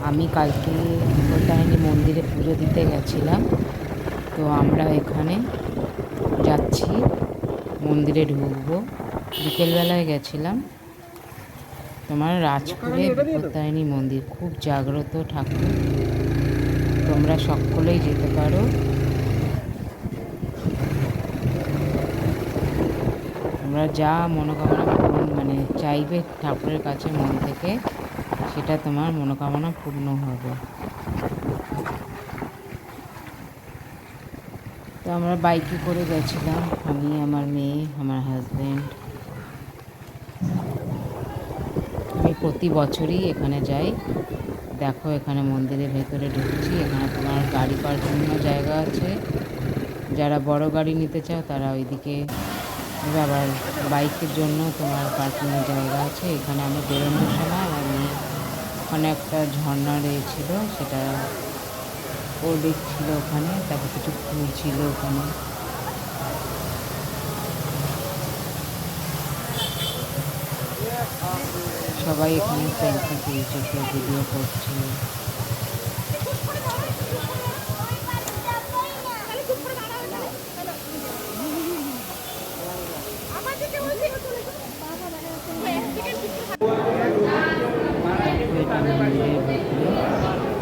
আমি কালকে বিপত্তারিণী মন্দিরে পুজো দিতে গেছিলাম। তো আমরা এখানে যাচ্ছি, মন্দিরে ঢুকবো। বিকেলবেলায় গেছিলাম। তোমার রাজপুরে বিপত্তারিণী মন্দির খুব জাগ্রত ঠাকুর, তোমরা সকলেই যেতে পারো। তোমরা যা মনোকামনা পূরণ চাইবে ঠাকুরের কাছে মন থেকে, সেটা তোমার মনোকামনা পূর্ণ হবে। তো আমরা বাইকে করে গেছিলাম, আমি, আমার মেয়ে, আমার হাজব্যান্ড। আমি প্রতি বছরই এখানে যাই। দেখো, এখানে মন্দিরের ভেতরে ঢুকছি। এখানে তোমার গাড়ি পার্কিংয়ের জায়গা আছে। যারা বড় গাড়ি নিতে চাও তারা ওইদিকে, আবার বাইকের জন্য তোমার পার্কিংয়ের জায়গা আছে। এখানে আমি বেরোনোর সময় আমি ওখানে একটা ঝর্ণা রয়েছিল, সেটা ও দেখছিল ওখানে। তারপর কিছু ফুল ছিল ওখানে। সবাই এখানে সেলফি তুলছে, কেউ ভিডিও করছে।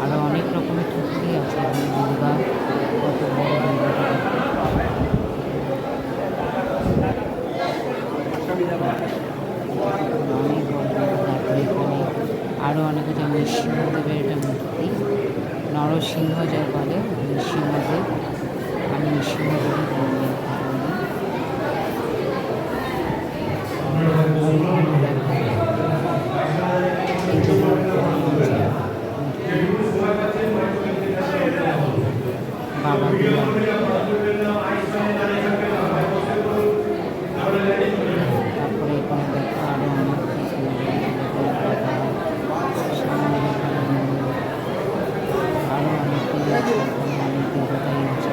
আরো অনেক রকমের ঠাকুরই আছে এখানে। দুর্গা, কত বড় দুর্গাটা দেখো। অনেক বড়। তারপরে এখানে আরও অনেক আছে। নৃসিংহদেবের একটা মূর্তি, নরসিংহ যা বলে, নৃসিংহদেব। আমি নৃসিংহদেবই বলি। বাবা দিয়া, তারপরে এখানে দেখো আরো অনেক কিছু, আরো অনেকগুলো আছে। এখানে অনেক দেবতাই আছে।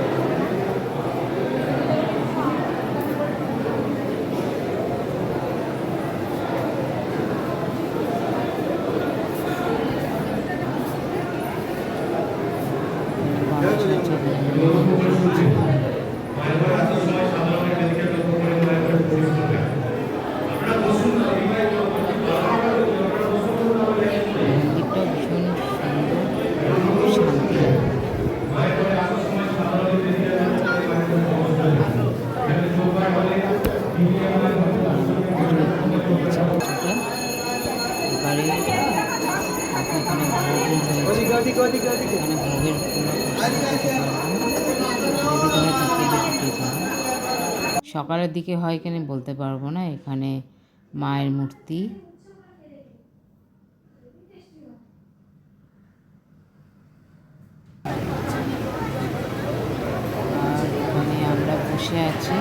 মন্দিরটা ভীষণ সুন্দর, শান্তি লাগে। এবারে এখানে ভোগও হয়েছে। এখানে ভোগের পুরো প্রসাদ খেতে পারবো, যদি তোমরা বিকেলে ঢুকে যাও। সকালের দিকে হয় এখানে বলতে পারবো না। এখানে মায়ের মূর্তি। আর এখানে আমরা বসে আছি।